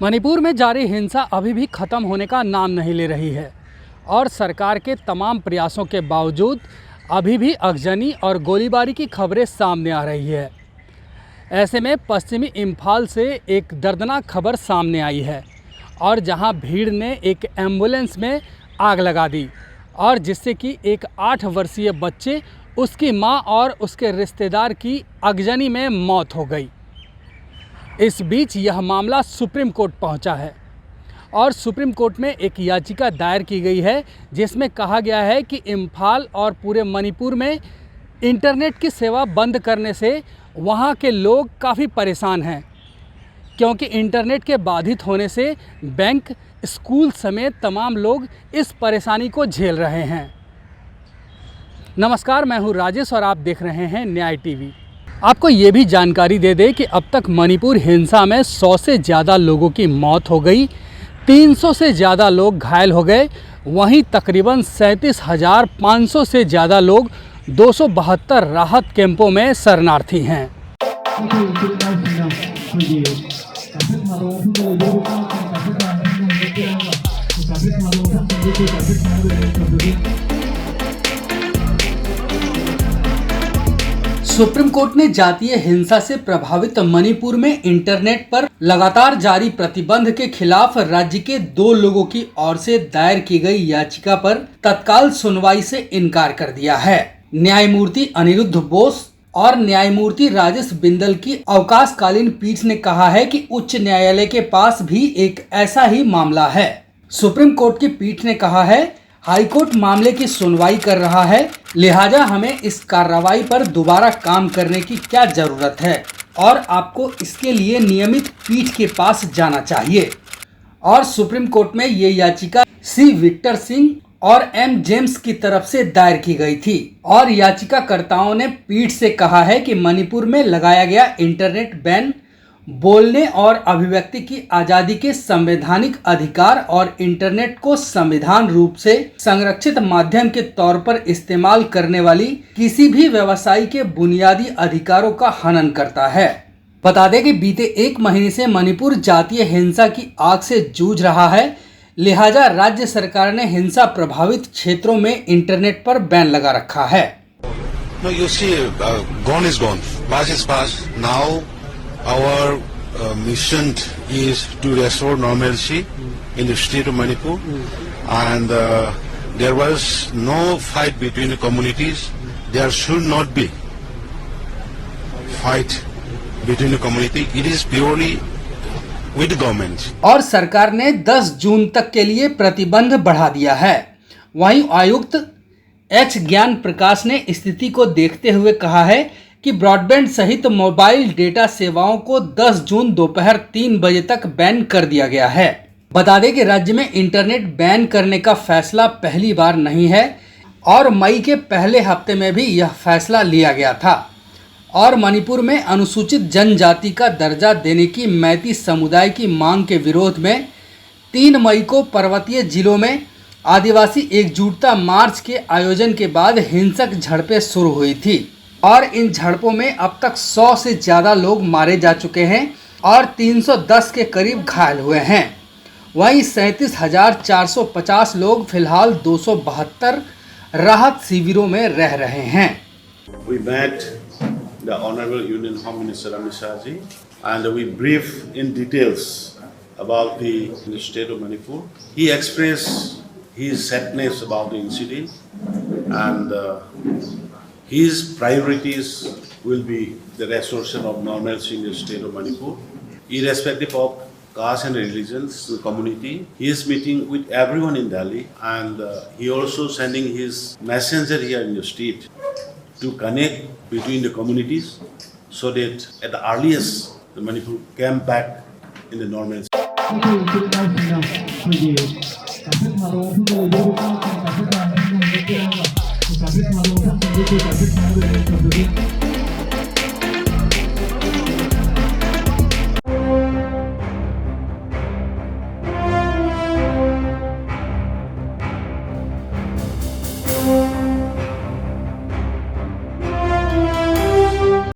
मणिपुर में जारी हिंसा अभी भी ख़त्म होने का नाम नहीं ले रही है और सरकार के तमाम प्रयासों के बावजूद अभी भी आगजनी और गोलीबारी की खबरें सामने आ रही है। ऐसे में पश्चिमी इम्फाल से एक दर्दनाक खबर सामने आई है और जहां भीड़ ने एक एम्बुलेंस में आग लगा दी और जिससे कि एक 8 वर्षीय बच्चे, उसकी मां और उसके रिश्तेदार की आगजनी में मौत हो गई। इस बीच यह मामला सुप्रीम कोर्ट पहुंचा है और सुप्रीम कोर्ट में एक याचिका दायर की गई है जिसमें कहा गया है कि इम्फाल और पूरे मणिपुर में इंटरनेट की सेवा बंद करने से वहां के लोग काफ़ी परेशान हैं, क्योंकि इंटरनेट के बाधित होने से बैंक, स्कूल समेत तमाम लोग इस परेशानी को झेल रहे हैं। नमस्कार, मैं हूं राजेश और आप देख रहे हैं न्याय टीवी। आपको ये भी जानकारी दे दें कि अब तक मणिपुर हिंसा में 100 से ज़्यादा लोगों की मौत हो गई, 300 से ज़्यादा लोग घायल हो गए। वहीं तकरीबन 37,500 से ज़्यादा लोग 272 राहत कैंपों में शरणार्थी हैं। सुप्रीम कोर्ट ने जातीय हिंसा से प्रभावित मणिपुर में इंटरनेट पर लगातार जारी प्रतिबंध के खिलाफ राज्य के 2 लोगों की ओर से दायर की गई याचिका पर तत्काल सुनवाई से इनकार कर दिया है। न्यायमूर्ति अनिरुद्ध बोस और न्यायमूर्ति राजेश बिंदल की अवकाशकालीन पीठ ने कहा है कि उच्च न्यायालय के पास भी एक ऐसा ही मामला है। सुप्रीम कोर्ट की पीठ ने कहा है, हाईकोर्ट मामले की सुनवाई कर रहा है, लिहाजा हमें इस कार्रवाई पर दोबारा काम करने की क्या जरूरत है और आपको इसके लिए नियमित पीठ के पास जाना चाहिए। और सुप्रीम कोर्ट में ये याचिका सी विक्टर सिंह और एम जेम्स की तरफ से दायर की गई थी और याचिकाकर्ताओं ने पीठ से कहा है कि मणिपुर में लगाया गया इंटरनेट बैन बोलने और अभिव्यक्ति की आज़ादी के संवैधानिक अधिकार और इंटरनेट को संविधान रूप से संरक्षित माध्यम के तौर पर इस्तेमाल करने वाली किसी भी व्यवसायी के बुनियादी अधिकारों का हनन करता है। बता दें कि बीते 1 महीने से मणिपुर जातीय हिंसा की आग से जूझ रहा है, लिहाजा राज्य सरकार ने हिंसा प्रभावित क्षेत्रों में इंटरनेट पर बैन लगा रखा है। No, you see, gone is gone. Past is past. Now our mission is to restore normalcy in the state of Manipur, and there was no fight between the communities. There should not be fight between the community. It is purely with the government. और सरकार ने 10 जून तक के लिए प्रतिबंध बढ़ा दिया है। वहीं आयुक्त एच ज्ञान प्रकाश ने स्थिति को देखते हुए कहा है कि ब्रॉडबैंड सहित मोबाइल डेटा सेवाओं को 10 जून दोपहर 3 बजे तक बैन कर दिया गया है। बता दें कि राज्य में इंटरनेट बैन करने का फैसला पहली बार नहीं है और मई के पहले हफ्ते में भी यह फैसला लिया गया था और मणिपुर में अनुसूचित जनजाति का दर्जा देने की मैती समुदाय की मांग के विरोध में 3 मई को पर्वतीय जिलों में आदिवासी एकजुटता मार्च के आयोजन के बाद हिंसक झड़पें शुरू हुई थी और इन झड़पों में अब तक 100 से ज़्यादा लोग मारे जा चुके हैं और 310 के करीब घायल हुए हैं। वहीं 37,450 लोग फिलहाल 272 राहत शिविरों में रह रहे हैं। We met the Honorable Union Home Minister Amit Shah ji and we briefed in details about the state of Manipur. He expressed his sadness about the incident and his priorities will be the restoration of normalcy in the state of Manipur, irrespective of caste and religions, the community. He is meeting with everyone in Delhi and he also sending his messenger here in the state to connect between the communities so that at the earliest the Manipur came back in the normalcy. Tapi kalau